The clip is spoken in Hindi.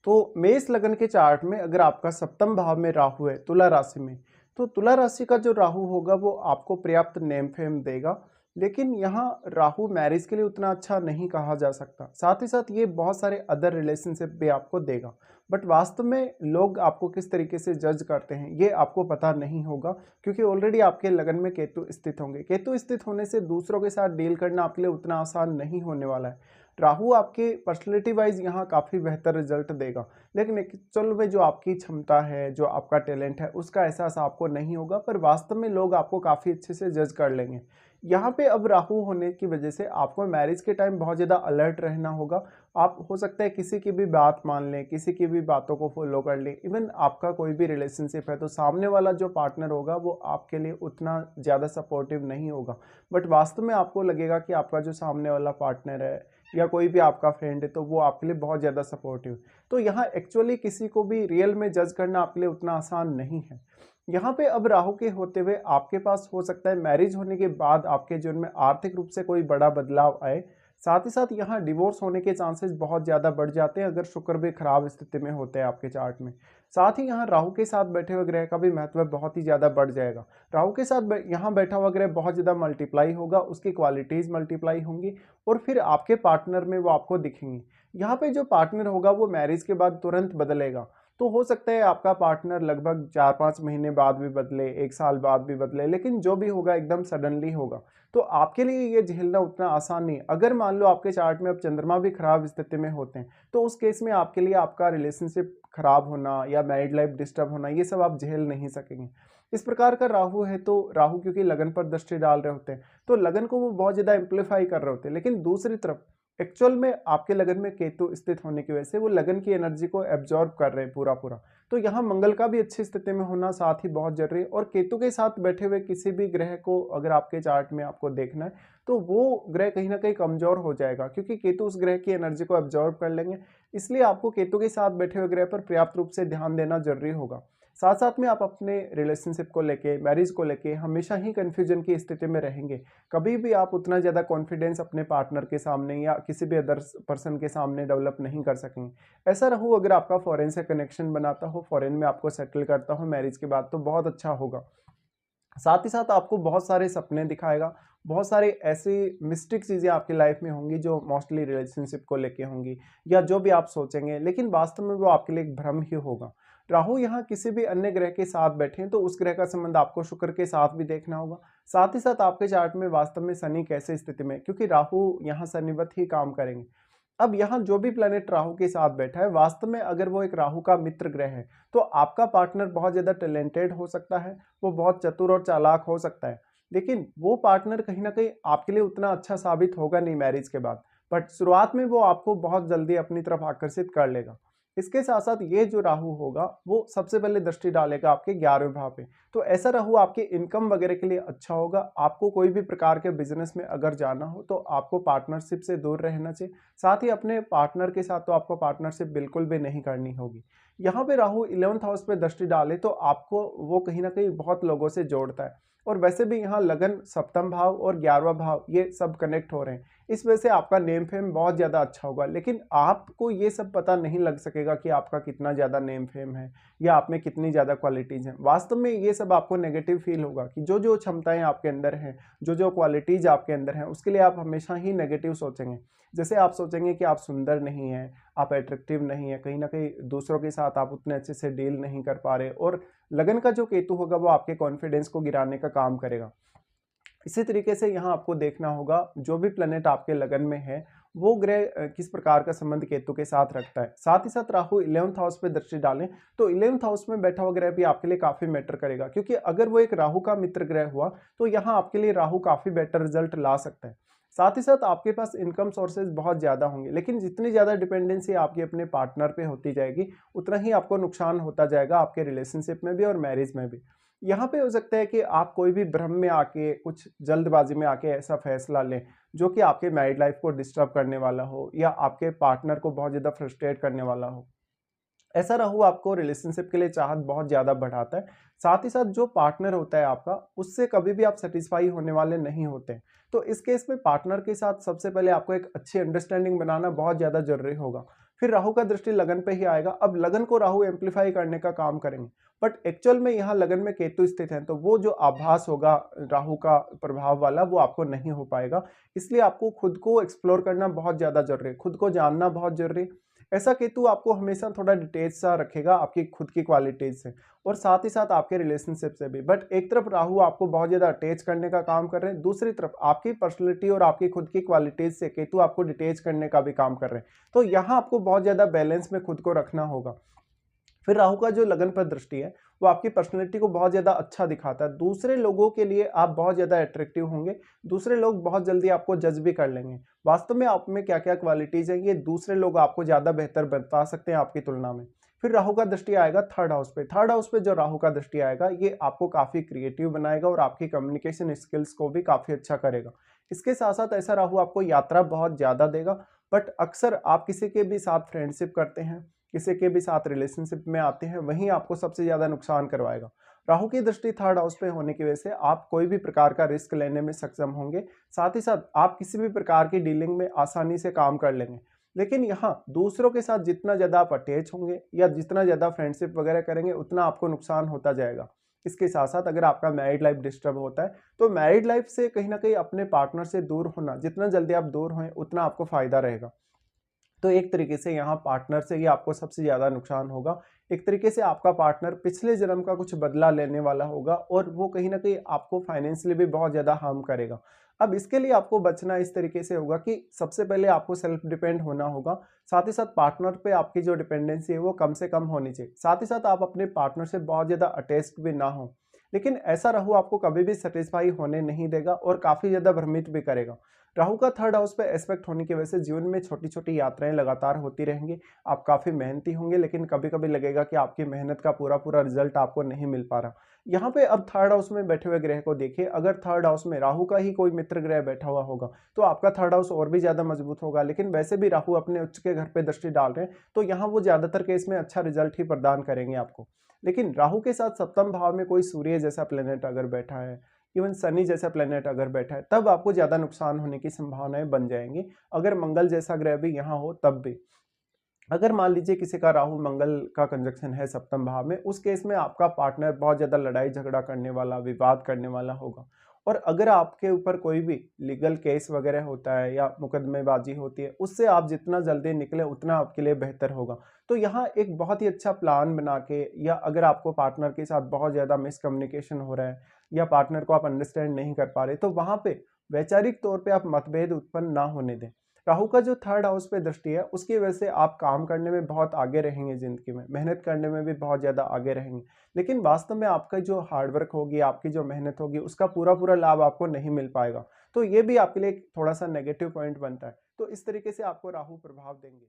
तो मेष लगन के चार्ट में अगर आपका सप्तम भाव में राहु है तुला राशि में, तो तुला राशि का जो राहु होगा वो आपको पर्याप्त नेम फेम देगा। लेकिन यहाँ राहु मैरिज के लिए उतना अच्छा नहीं कहा जा सकता। साथ ही साथ ये बहुत सारे अदर रिलेशनशिप भी आपको देगा। बट वास्तव में लोग आपको किस तरीके से जज करते हैं ये आपको पता नहीं होगा, क्योंकि ऑलरेडी आपके लगन में केतु स्थित होंगे। केतु स्थित होने से दूसरों के साथ डील करना आपके लिए उतना आसान नहीं होने वाला है। राहु आपके पर्सनैलिटी वाइज यहाँ काफ़ी बेहतर रिजल्ट देगा, लेकिन एक्चुअल में जो आपकी क्षमता है, जो आपका टैलेंट है, उसका एहसास आपको नहीं होगा। पर वास्तव में लोग आपको काफ़ी अच्छे से जज कर लेंगे। यहाँ पे अब राहु होने की वजह से आपको मैरिज के टाइम बहुत ज़्यादा अलर्ट रहना होगा। आप हो सकता है किसी की भी बात मान लें, किसी की भी बातों को फॉलो कर लें। इवन आपका कोई भी रिलेशनशिप है तो सामने वाला जो पार्टनर होगा वो आपके लिए उतना ज़्यादा सपोर्टिव नहीं होगा। बट वास्तव में आपको लगेगा कि आपका जो सामने वाला पार्टनर है या कोई भी आपका फ्रेंड है तो वो आपके लिए बहुत ज़्यादा सपोर्टिव। तो यहाँ एक्चुअली किसी को भी रियल में जज करना आपके लिए उतना आसान नहीं है। यहाँ पे अब राहु के होते हुए आपके पास हो सकता है मैरिज होने के बाद आपके जीवन में आर्थिक रूप से कोई बड़ा बदलाव आए। साथ ही साथ यहाँ डिवोर्स होने के चांसेस बहुत ज़्यादा बढ़ जाते हैं अगर शुक्र भी खराब स्थिति में होते हैं आपके चार्ट में। साथ ही यहाँ राहु के साथ बैठे हुए ग्रह का भी महत्व बहुत ही ज़्यादा बढ़ जाएगा। राहु के साथ यहाँ बैठा हुआ ग्रह बहुत ज़्यादा मल्टीप्लाई होगा, उसकी क्वालिटीज़ मल्टीप्लाई होंगी और फिर आपके पार्टनर में वो आपको दिखेंगी। यहाँ पे जो पार्टनर होगा वो मैरिज के बाद तुरंत बदलेगा। तो हो सकता है आपका पार्टनर लगभग 4-5 महीने बाद भी बदले, 1 साल बाद भी बदले, लेकिन जो भी होगा एकदम सडनली होगा। तो आपके लिए ये झेलना उतना आसान नहीं है। अगर मान लो आपके चार्ट में अब चंद्रमा भी खराब स्थिति में होते हैं तो उस केस में आपके लिए आपका रिलेशनशिप खराब होना या मैरिड लाइफ डिस्टर्ब होना ये सब आप झेल नहीं सकेंगे। इस प्रकार का राहु है तो राहु क्योंकि लगन पर दृष्टि डाल रहे होते हैं तो लगन को वो बहुत ज़्यादा एम्प्लीफाई कर रहे होते हैं। लेकिन दूसरी तरफ एक्चुअल में आपके लगन में केतु स्थित होने की वजह से वो लगन की एनर्जी को एब्जॉर्ब कर रहे हैं पूरा पूरा। तो यहाँ मंगल का भी अच्छी स्थिति में होना साथ ही बहुत जरूरी है। और केतु के साथ बैठे हुए किसी भी ग्रह को अगर आपके चार्ट में आपको देखना है तो वो ग्रह कहीं ना कहीं कमजोर हो जाएगा, क्योंकि केतु उस ग्रह की एनर्जी को एब्जॉर्ब कर लेंगे। इसलिए आपको केतु के साथ बैठे हुए ग्रह पर पर्याप्त रूप से ध्यान देना जरूरी होगा। साथ साथ में आप अपने रिलेशनशिप को लेके, मैरिज को लेके हमेशा ही कंफ्यूजन की स्थिति में रहेंगे। कभी भी आप उतना ज़्यादा कॉन्फिडेंस अपने पार्टनर के सामने या किसी भी अदर पर्सन के सामने डेवलप नहीं कर सकेंगे। ऐसा रहू अगर आपका फॉरेन से कनेक्शन बनाता हो, फॉरेन में आपको सेटल करता हो मैरिज के बाद, तो बहुत अच्छा होगा। साथ ही साथ आपको बहुत सारे सपने दिखाएगा, बहुत सारे ऐसी मिस्टिक चीज़ें आपकी लाइफ में होंगी जो मोस्टली रिलेशनशिप को लेके होंगी या जो भी आप सोचेंगे, लेकिन वास्तव में वो आपके लिए एक भ्रम ही होगा। राहु यहाँ किसी भी अन्य ग्रह के साथ बैठे हैं तो उस ग्रह का संबंध आपको शुक्र के साथ भी देखना होगा। साथ ही साथ आपके चार्ट में वास्तव में शनि कैसे स्थिति में, क्योंकि राहु यहाँ शनिवत ही काम करेंगे। अब यहाँ जो भी प्लेनेट राहु के साथ बैठा है वास्तव में अगर वो एक राहु का मित्र ग्रह है तो आपका पार्टनर बहुत ज़्यादा टैलेंटेड हो सकता है, वो बहुत चतुर और चालाक हो सकता है। लेकिन वो पार्टनर कहीं ना कहीं आपके लिए उतना अच्छा साबित होगा नहीं मैरिज के बाद। बट शुरुआत में वो आपको बहुत जल्दी अपनी तरफ आकर्षित कर लेगा। इसके साथ साथ ये जो राहु होगा वो सबसे पहले दृष्टि डालेगा आपके 11वें भाव पे। तो ऐसा राहु आपके इनकम वगैरह के लिए अच्छा होगा। आपको कोई भी प्रकार के बिजनेस में अगर जाना हो तो आपको पार्टनरशिप से दूर रहना चाहिए। साथ ही अपने पार्टनर के साथ तो आपको पार्टनरशिप बिल्कुल भी नहीं करनी होगी। यहाँ पे राहु 11th हाउस पे दृष्टि डाले तो आपको वो कहीं ना कहीं बहुत लोगों से जोड़ता है। और वैसे भी यहाँ लगन, सप्तम भाव और 11वां भाव ये सब कनेक्ट हो रहे हैं। इस वजह से आपका नेम फेम बहुत ज़्यादा अच्छा होगा। लेकिन आपको ये सब पता नहीं लग सकेगा कि आपका कितना ज़्यादा नेम फेम है या आप में कितनी ज़्यादा क्वालिटीज़ हैं। वास्तव में ये सब आपको नेगेटिव फील होगा कि जो जो क्षमताएं आपके अंदर हैं, जो जो क्वालिटीज़ आपके अंदर हैं, उसके लिए आप हमेशा ही नेगेटिव सोचेंगे। जैसे आप सोचेंगे कि आप सुंदर नहीं हैं, आप अट्रैक्टिव नहीं है, कहीं ना कहीं दूसरों के साथ आप उतने अच्छे से डील नहीं कर पा रहे। और लगन का जो केतु होगा वो आपके कॉन्फिडेंस को गिराने का काम करेगा। इसी तरीके से यहाँ आपको देखना होगा जो भी प्लेनेट आपके लगन में है वो ग्रह किस प्रकार का संबंध केतु के साथ रखता है। साथ ही साथ राहु 11th हाउस पे दृष्टि डालें तो 11th हाउस में बैठा हुआ ग्रह भी आपके लिए काफी मैटर करेगा, क्योंकि अगर वो एक राहु का मित्र ग्रह हुआ तो यहाँ आपके लिए राहु काफी बेटर रिजल्ट ला सकता है। साथ ही साथ आपके पास इनकम सोर्सेज बहुत ज़्यादा होंगे, लेकिन जितनी ज़्यादा डिपेंडेंसी आपकी अपने पार्टनर पे होती जाएगी उतना ही आपको नुकसान होता जाएगा आपके रिलेशनशिप में भी और मैरिज में भी। यहाँ पे हो सकता है कि आप कोई भी भ्रम में आके, कुछ जल्दबाजी में आके ऐसा फैसला लें जो कि आपके मैरिड लाइफ को डिस्टर्ब करने वाला हो या आपके पार्टनर को बहुत ज़्यादा फ्रस्ट्रेट करने वाला हो। ऐसा राहु आपको रिलेशनशिप के लिए चाहत बहुत ज़्यादा बढ़ाता है। साथ ही साथ जो पार्टनर होता है आपका उससे कभी भी आप सेटिस्फाई होने वाले नहीं होते। तो इस केस में पार्टनर के साथ सबसे पहले आपको एक अच्छी अंडरस्टैंडिंग बनाना बहुत ज़्यादा जरूरी होगा। फिर राहु का दृष्टि लगन पे ही आएगा। अब लगन को राहु एम्पलीफाई करने का काम करेंगे, बट एक्चुअल में यहाँ लगन में केतु स्थित है, तो वो जो आभास होगा राहु का प्रभाव वाला वो आपको नहीं हो पाएगा। इसलिए आपको खुद को एक्सप्लोर करना बहुत ज़्यादा जरूरी है, खुद को जानना बहुत जरूरी है। ऐसा केतु आपको हमेशा थोड़ा डिटेच सा रखेगा आपकी खुद की क्वालिटीज से और साथ ही साथ आपके रिलेशनशिप से भी। बट एक तरफ राहु आपको बहुत ज़्यादा अटैच करने का काम कर रहे हैं, दूसरी तरफ आपकी पर्सनैलिटी और आपकी खुद की क्वालिटीज से केतु आपको डिटेच करने का भी काम कर रहे हैं। तो यहाँ आपको बहुत ज़्यादा बैलेंस में खुद को रखना होगा। फिर राहु का जो लगन पर दृष्टि है वो आपकी पर्सनैलिटी को बहुत ज़्यादा अच्छा दिखाता है। दूसरे लोगों के लिए आप बहुत ज़्यादा अट्रैक्टिव होंगे, दूसरे लोग बहुत जल्दी आपको जज भी कर लेंगे। वास्तव में आप में क्या क्या क्वालिटीज़ हैं ये दूसरे लोग आपको ज़्यादा बेहतर बता सकते हैं आपकी तुलना में। फिर राहु का दृष्टि आएगा थर्ड हाउस पे। थर्ड हाउस पे जो राहु का दृष्टि आएगा ये आपको काफ़ी क्रिएटिव बनाएगा और आपकी कम्युनिकेशन स्किल्स को भी काफ़ी अच्छा करेगा। इसके साथ साथ ऐसा राहु आपको यात्रा बहुत ज़्यादा देगा, बट अक्सर आप किसी के भी साथ फ्रेंडशिप करते हैं, किसी के भी साथ रिलेशनशिप में आते हैं, वहीं आपको सबसे ज़्यादा नुकसान करवाएगा। राहु की दृष्टि थर्ड हाउस पे होने की वजह से आप कोई भी प्रकार का रिस्क लेने में सक्षम होंगे, साथ ही साथ आप किसी भी प्रकार की डीलिंग में आसानी से काम कर लेंगे। लेकिन यहाँ दूसरों के साथ जितना ज़्यादा आप अटैच होंगे या जितना ज़्यादा फ्रेंडशिप वगैरह करेंगे उतना आपको नुकसान होता जाएगा। इसके साथ साथ अगर आपका मैरिड लाइफ डिस्टर्ब होता है तो मैरिड लाइफ से कहीं ना कहीं अपने पार्टनर से दूर होना, जितना जल्दी आप दूर हों उतना आपको फायदा रहेगा। तो एक तरीके से यहाँ पार्टनर से ही आपको सबसे ज़्यादा नुकसान होगा। एक तरीके से आपका पार्टनर पिछले जन्म का कुछ बदला लेने वाला होगा और वो कहीं ना कहीं आपको फाइनेंशियली भी बहुत ज़्यादा हार्म करेगा। अब इसके लिए आपको बचना इस तरीके से होगा कि सबसे पहले आपको सेल्फ डिपेंड होना होगा, साथ ही साथ पार्टनर पे आपकी जो डिपेंडेंसी है वो कम से कम होनी चाहिए। साथ ही साथ आप अपने पार्टनर से बहुत ज़्यादा अटैच्ड भी ना हो, लेकिन ऐसा राहु आपको कभी भी सेटिस्फाई होने नहीं देगा और काफ़ी ज़्यादा भ्रमित भी करेगा। राहु का थर्ड हाउस पे एस्पेक्ट होने की वजह से जीवन में छोटी छोटी यात्राएं लगातार होती रहेंगी। आप काफ़ी मेहनती होंगे, लेकिन कभी कभी लगेगा कि आपकी मेहनत का पूरा पूरा रिजल्ट आपको नहीं मिल पा रहा। यहाँ पे अब थर्ड हाउस में बैठे हुए ग्रह को देखिए, अगर थर्ड हाउस में राहु का ही कोई मित्र ग्रह बैठा हुआ होगा तो आपका थर्ड हाउस और भी ज़्यादा मजबूत होगा। लेकिन वैसे भी राहु अपने उच्च के घर पे दृष्टि डाल रहे हैं तो यहाँ वो ज़्यादातर केस में अच्छा रिजल्ट ही प्रदान करेंगे आपको। लेकिन राहु के साथ सप्तम भाव में कोई सूर्य जैसा प्लेनेट अगर बैठा है, इवन शनि जैसा प्लेनेट अगर बैठा है, तब आपको ज़्यादा नुकसान होने की संभावनाएं बन जाएंगी। अगर मंगल जैसा ग्रह भी यहाँ हो तब भी, अगर मान लीजिए किसी का राहु मंगल का कंजक्शन है सप्तम भाव में, उस केस में आपका पार्टनर बहुत ज़्यादा लड़ाई झगड़ा करने वाला, विवाद करने वाला होगा। और अगर आपके ऊपर कोई भी लीगल केस वगैरह होता है या मुकदमेबाजी होती है, उससे आप जितना जल्दी निकले उतना आपके लिए बेहतर होगा। तो यहाँ एक बहुत ही अच्छा प्लान बना के, या अगर आपको पार्टनर के साथ बहुत ज़्यादा मिसकम्युनिकेशन हो रहा है या पार्टनर को आप अंडरस्टैंड नहीं कर पा रहे, तो वहाँ पे वैचारिक तौर पे आप मतभेद उत्पन्न ना होने दें। राहु का जो थर्ड हाउस पे दृष्टि है उसकी वजह से आप काम करने में बहुत आगे रहेंगे, जिंदगी में मेहनत करने में भी बहुत ज़्यादा आगे रहेंगे। लेकिन वास्तव में आपका जो हार्डवर्क होगी, आपकी जो मेहनत होगी, उसका पूरा पूरा लाभ आपको नहीं मिल पाएगा। तो ये भी आपके लिए थोड़ा सा नेगेटिव पॉइंट बनता है। तो इस तरीके से आपको राहु प्रभाव देंगे।